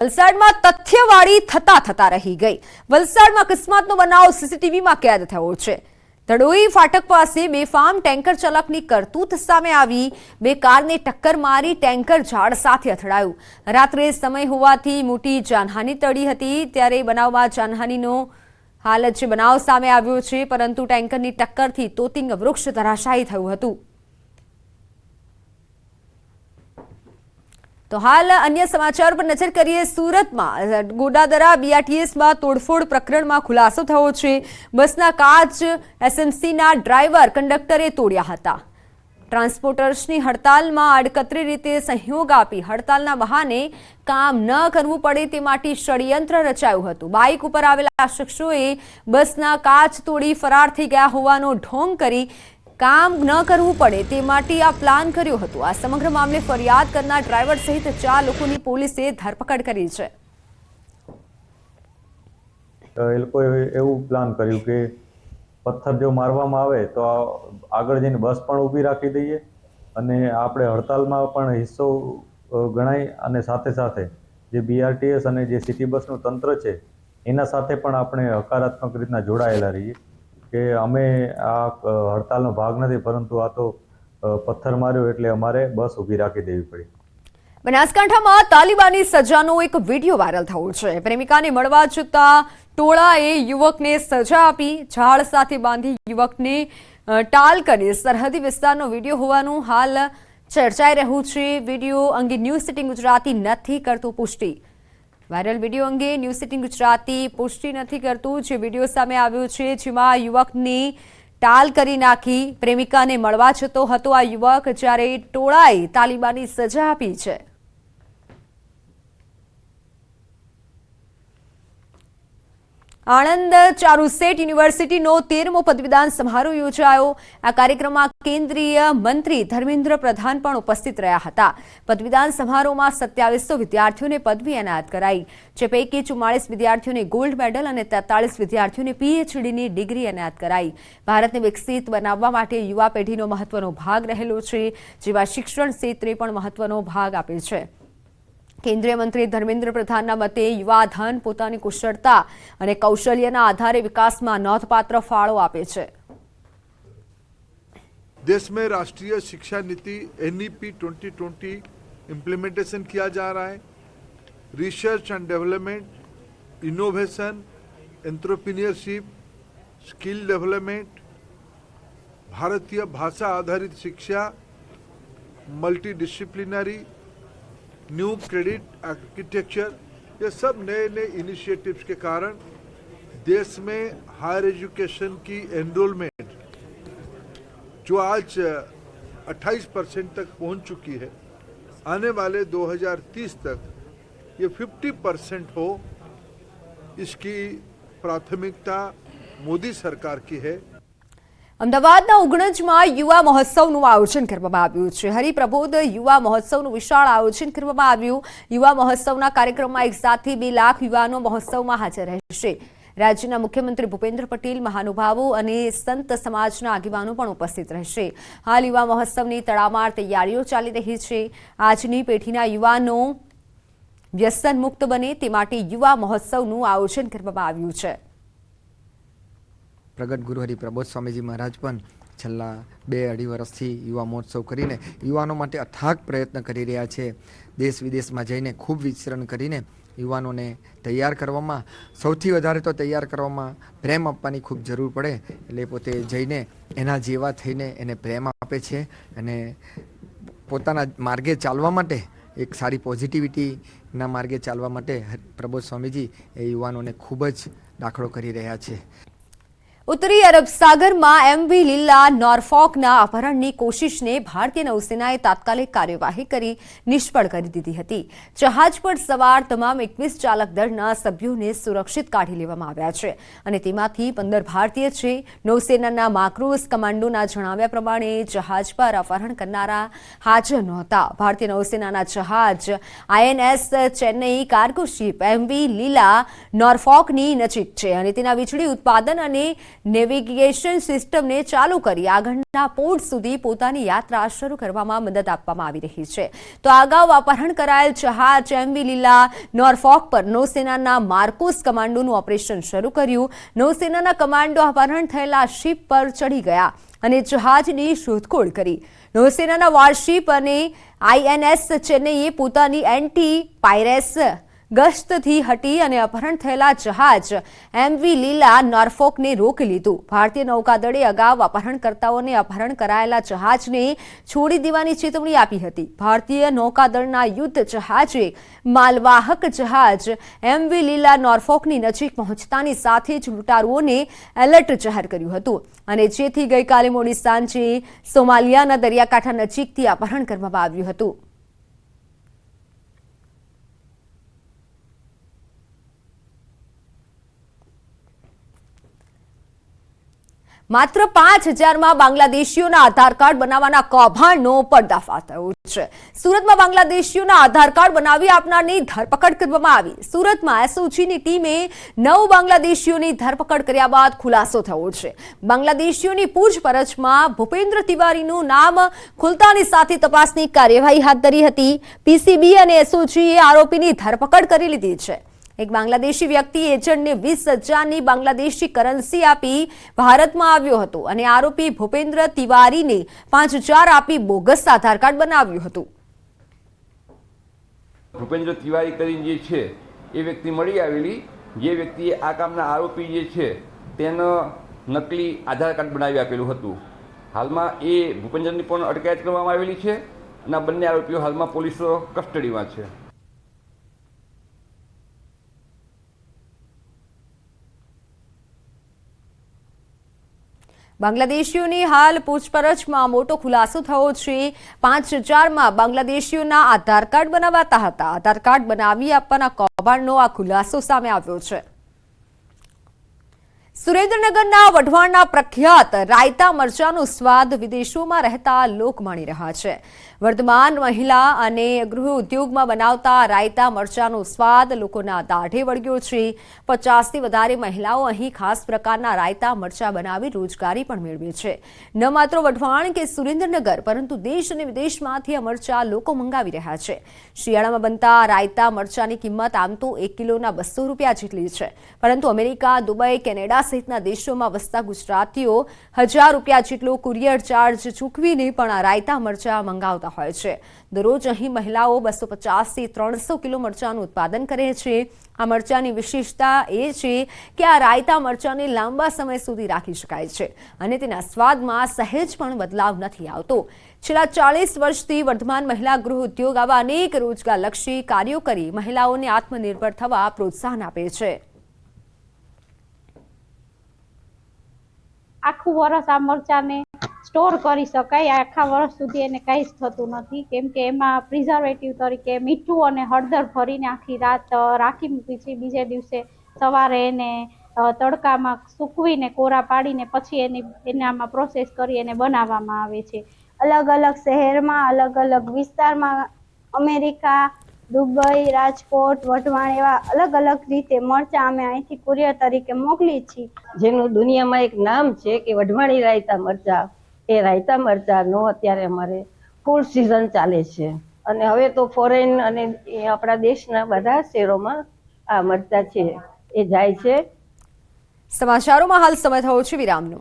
વલસાડમાં તથ્યવાળી થતા રહી ગઈ। વલસાડમાં અકસ્માતનો બનાવ સીસીટીવીમાં કેદ થયો છે। તડોઈ ફાટક પાસે બેફામ ટેન્કર ચાલકની કરતૂત સામે આવી। બે કારને ટક્કર મારી ટેન્કર ઝાડ સાથે અથડાયું। રાત્રે સમય હોવાથી મોટી જાનહાનિ ટળી હતી। ત્યારે બનાવમાં જાનહાનિનો હાલ જે બનાવ સામે આવ્યો છે, પરંતુ ટેન્કરની ટક્કરથી તોતિંગ વૃક્ષ ધરાશાયી થયું હતું। તો હાલ અન્ય સમાચાર પર નજર કરીએ। સુરતમાં ગોડાદરા બીઆરટીએસમાં તોડફોડ પ્રકરણમાં ખુલાસો થયો છે। બસના કાચ એસએમસીના ડ્રાઈવર કંડક્ટરે તોડ્યા હતા। ટ્રાન્સપોર્ટર્સની હડતાલમાં આડકતરી રીતે સહયોગ આપી હડતાલના બહાને કામ ન કરવું પડે તે માટે ષડયંત્ર રચાયું હતું। બાઇક ઉપર આવેલા શખ્સોએ બસના કાચ તોડી ફરાર થઈ ગયા હોવાનો ઢોંગ કરી કામ ન કરવું પડે તે માટે આ પ્લાન કર્યો હતો। આ સમગ્ર મામલે ફરિયાદ કરનાર ડ્રાઈવર સહિત 4 લોકોની પોલીસે ધરપકડ કરી છે। એ લોકોએ એવું પ્લાન કર્યું કે પથ્થર જો મારવામાં આવે તો આગળ જઈને બસ પણ ઊભી રાખી દઈએ અને આપણે હડતાલમાં પણ હિસ્સો ગણાય અને સાથે સાથે જે બીઆરટીએસ અને જે સિટી બસનું તંત્ર છે એના સાથે પણ આપણે હકારાત્મક રીતના જોડાયેલા રહીએ કે અમે આ હડતાલનો ભાગ નથી, પરંતુ આ તો પથ્થર માર્યો એટલે અમારે બસ ઊભી રાખી દેવી પડી। બનાસકાંઠામાં તાલિબાની સજાનો એક વિડીયો વાયરલ થયો છે। પ્રેમિકાને મળવા જતા ટોળાએ યુવકને સજા આપી। ઝાડ સાથે બાંધી યુવકને ટાલ કરી સરહદી વિસ્તારનો વિડીયો હોવાનું હાલ ચર્ચાઈ રહ્યું છે। વિડીયો અંગે ન્યૂઝ સિટીન ગુજરાતી નથી કરતું પુષ્ટિ। વાયરલ વિડીયો અંગે ન્યૂઝ સિટીન ગુજરાતી પુષ્ટિ નથી કરતું। જે વિડીયો સામે આવ્યો છે જેમાં યુવકની ટાલ કરી નાખી પ્રેમિકાને મળવા જતો હતો આ યુવક, જ્યારે ટોળાએ તાલિબાની સજા આપી છે। આણંદ ચારુસેટ યુનિવર્સિટીનો 13મો પદવીદાન સમારોહ યોજાયો। આ કાર્યક્રમમાં કેન્દ્રીય મંત્રી ધર્મેન્દ્ર પ્રધાન પણ ઉપસ્થિત રહ્યા હતા। પદવીદાન સમારોહમાં 2700 વિદ્યાર્થીઓને પદવી એનાયત કરાઈ, જે પૈકી 44 વિદ્યાર્થીઓને ગોલ્ડ મેડલ અને 43 વિદ્યાર્થીઓને પીએચડીની ડિગ્રી એનાયત કરાઈ। ભારતને વિકસિત બનાવવા માટે યુવા પેઢીનો મહત્વનો ભાગ રહેલો છે, જેવા શિક્ષણ ક્ષેત્રે પણ મહત્વનો ભાગ આપે છે। કેન્દ્રીય મંત્રી ધર્મેન્દ્ર પ્રધાનના મતે યુવા ધન પોતાની કુશળતા અને કૌશલ્યના આધારે વિકાસમાં નોંધપાત્ર ફાળો આપે છે। देश में राष्ट्रीय शिक्षा नीति एनईपी 2020 इम्प्लीमेंटेशन किया जा रहा है। Research and development, innovation, entrepreneurship, skill development, भारतीय भाषा आधारित शिक्षा, multi disciplinary, new credit architecture, ये सब नए इनिशिएटिव्स के कारण देश में हायर एजुकेशन की एनरोलमेंट जो आज 28% तक पहुंच चुकी है, आने वाले 2030 तक ये 50% हो, इसकी प्राथमिकता मोदी सरकार की है। અમદાવાદના ઉગણજમાં યુવા મહોત્સવનું આયોજન કરવામાં આવ્યું છે। હરિપ્રબોધ યુવા મહોત્સવનું વિશાળ આયોજન કરવામાં આવ્યું। યુવા મહોત્સવના કાર્યક્રમમાં એક સાથે 2 લાખ યુવાનો મહોત્સવમાં હાજર રહેશે। રાજ્યના મુખ્યમંત્રી ભૂપેન્દ્ર પટેલ, મહાનુભાવો અને સંત સમાજના આગેવાનો પણ ઉપસ્થિત રહેશે। હાલ યુવા મહોત્સવની તડામાર તૈયારીઓ ચાલી રહી છે। આજની પેઢીના યુવાનો વ્યસન મુક્ત બને તે માટે યુવા મહોત્સવનું આયોજન કરવામાં આવ્યું છે। પ્રગટ ગુરુ હરિપ્રબોધ સ્વામીજી મહારાજ પણ છેલ્લા 2-2.5 વર્ષથી યુવા મહોત્સવ કરીને યુવાનો માટે અથાગ પ્રયત્ન કરી રહ્યા છે। દેશ વિદેશમાં જઈને ખૂબ વિચરણ કરીને યુવાનોને તૈયાર કરવામાં, સૌથી વધારે તો તૈયાર કરવામાં પ્રેમ આપવાની ખૂબ જરૂર પડે, એટલે પોતે જઈને એના જેવા થઈને એને પ્રેમ આપે છે અને પોતાના માર્ગે ચાલવા માટે, એક સારી પોઝિટિવિટીના માર્ગે ચાલવા માટે પ્રબોધ સ્વામીજી એ યુવાનોને ખૂબ જ દાખલો કરી રહ્યા છે। ઉત્તરી અરબ સાગરમાં MV લીલા નોર્ફોકના અપહરણની કોશિશને ભારતીય નૌસેનાએ તાત્કાલિક કાર્યવાહી કરી નિષ્ફળ કરી દીધી હતી। જહાજ પર સવાર તમામ 21 ચાલક દળના સભ્યોને સુરક્ષિત કાઢી લેવામાં આવ્યા છે અને તેમાંથી 15 ભારતીય છે। નૌસેનાના માક્રોસ કમાન્ડોના જણાવ્યા પ્રમાણે જહાજ પર અપહરણ કરનારા હાજર નહોતા। ભારતીય નૌસેનાના જહાજ INS Chennai cargo ship MV લીલા નોર્ફોકની નજીક છે અને તેના વીજળી ઉત્પાદન અને નેવિગેશન સિસ્ટમને ચાલુ કરી આગળના પોર્ટ સુધી પોતાની યાત્રા શરૂ કરવામાં મદદ આપવામાં આવી રહી છે. તો અગાઉ અપહરણ કરાયેલ જહાજ એમવી લીલા નોર્ફોક પર નૌસેનાના માર્કોસ કમાન્ડોનું ઓપરેશન શરૂ કર્યું. નૌસેનાના કમાન્ડો અપહરણ થયેલા શિપ પર ચડી ગયા અને જહાજની શોધખોળ કરી. નૌસેનાના વોરશિપ અને INS ચેન્નઈએ પોતાની એન્ટી પાયરેસ ગશ્તથી હટી અને અપહરણ થયેલા જહાજ એમવી લીલા નોર્ફોકને રોકી લીધું. ભારતીય નૌકાદળે અગાઉ અપહરણકર્તાઓને અપહરણ કરાયેલા જહાજને છોડી દેવાની ચેતવણી આપી હતી. ભારતીય નૌકાદળના યુદ્ધ જહાજે માલવાહક જહાજ એમવી લીલા નોર્ફોકની નજીક પહોંચતાની સાથે જ લૂંટારુઓને એલર્ટ જાહેર કર્યું હતું અને જેથી ગઈકાલે મોડી સાંજે સોમાલિયાના દરિયાકાંઠા નજીકથી અપહરણ કરવામાં આવ્યું હતું. માત્ર 5,000માં બાંગ્લાદેશીઓના આધાર કાર્ડ બનાવવાના કૌભાંડનો પર્દાફાશ થયો છે. સુરતમાં બાંગ્લાદેશીઓના આધાર કાર્ડ બનાવી આપનારની ધરપકડ કરવામાં આવી. સુરતમાં SOGની ટીમે 9 બાંગ્લાદેશીઓની ધરપકડ કર્યા બાદ ખુલાસો થયો છે. બાંગ્લાદેશીઓની પૂછપરછમાં ભૂપેન્દ્ર તિવારીનું નામ ખુલતાની સાથે તપાસની કાર્યવાહી હાથ ધરી હતી. PCB અને SOGએ આરોપીની ધરપકડ કરી લીધી છે. એક બાંગ્લાદેશી વ્યક્તિ એજન્ટને 20,000ની બાંગ્લાદેશી કરન્સી આપી ભારતમાં આવ્યો હતો અને આરોપી ભૂપેન્દ્ર તિવારીને 5,000 આપી બોગસ આધાર કાર્ડ બનાવ્યું હતું. ભૂપેન્દ્ર તિવારી કરીને જે છે એ વ્યક્તિ મળી આવેલી, જે વ્યક્તિએ આ કામના આરોપી જે છે તેનો નકલી આધાર કાર્ડ બનાવી આપેલું હતું. હાલમાં એ ભૂપેન્દ્રની પણ અટકાયત કરવામાં આવેલી છે અને આ બંને આરોપીઓ હાલમાં પોલીસો કસ્ટડીમાં છે. બાંગ્લાદેશીઓની હાલ પૂછપરછમાં મોટો ખુલાસો થયો છે. 5,000માં બાંગ્લાદેશીઓના આધાર કાર્ડ બનાવાતા હતા. આધાર કાર્ડ બનાવી આપવાના કૌભાંડનો આ ખુલાસો સામે આવ્યો છે. સુરેન્દ્રનગરના વઢવાણના પ્રખ્યાત રાયતા મરચાંનો સ્વાદ વિદેશોમાં રહેતા લોક માણી રહ્યા છે. વર્તમાન મહિલા અને ગૃહ ઉદ્યોગમાં બનાવતા રાયતા મરચાંનો સ્વાદ લોકોના દાઢે વળગ્યો છે. 50થી વધારે મહિલાઓ અહીં ખાસ પ્રકારના રાયતા મરચાં બનાવી રોજગારી પણ મેળવે છે. ન માત્ર વઢવાણ કે સુરેન્દ્રનગર પરંતુ દેશ અને વિદેશમાંથી આ મરચાં લોકો મંગાવી રહ્યા છે. શિયાળામાં બનતા રાયતા મરચાંની કિંમત આમ તો 1 કિલોના 200 રૂપિયા જેટલી છે, પરંતુ અમેરિકા, દુબઈ, કેનેડા સહિતના દેશોમાં વસતા ગુજરાતીઓ 1,000 રૂપિયા જેટલો કુરિયર ચાર્જ ચૂકવીને પણ આ રાયતા મરચાં મંગાવતા હોય છે. દરરોજ અહીં મહિલાઓ 250થી 300 કિલો મરચાંનું ઉત્પાદન કરે છે. આ મરચાંની વિશેષતા એ છે કે આ રાયતા મરચાંને લાંબા સમય સુધી રાખી શકાય છે અને તેના સ્વાદમાં સહેજ પણ બદલાવ નથી આવતો. છેલ્લા 40 વર્ષથી વર્ધમાન મહિલા ગૃહ ઉદ્યોગ આવા અનેક રોજગારલક્ષી કાર્યો કરી મહિલાઓને આત્મનિર્ભર થવા પ્રોત્સાહન આપે છે. આખું વર્ષ આ મરચાંને સ્ટોર કરી શકાય. આખા વર્ષ સુધી એને કંઈ જ થતું નથી, કેમ કે એમાં પ્રિઝર્વેટિવ તરીકે મીઠું અને હળદર ભરીને આખી રાત રાખી મૂકી છે. બીજે દિવસે સવારે એને તડકામાં સૂકવીને કોરા પાડીને પછી એનામાં પ્રોસેસ કરી એને બનાવવામાં આવે છે. અલગ અલગ શહેરમાં, અલગ અલગ વિસ્તારમાં, અમેરિકા, દુબઈ, રાજકોટ, વઢવાણ એવા અલગ અલગ રીતે મરચાં અમે અહીંથી કુરિયર તરીકે મોકલી છીએ. જેનું દુનિયામાં એક નામ છે કે વઢવાણી રાયતા મરચાં. એ રાયતા મરચાંનો અત્યારે અમારે ફૂલ સિઝન ચાલે છે અને હવે તો ફોરેન અને આપણા દેશના બધા શહેરોમાં આ મરચાં છે એ જાય છે. સમાચારોમાં હાલ સમય થયો છે વિરામનો.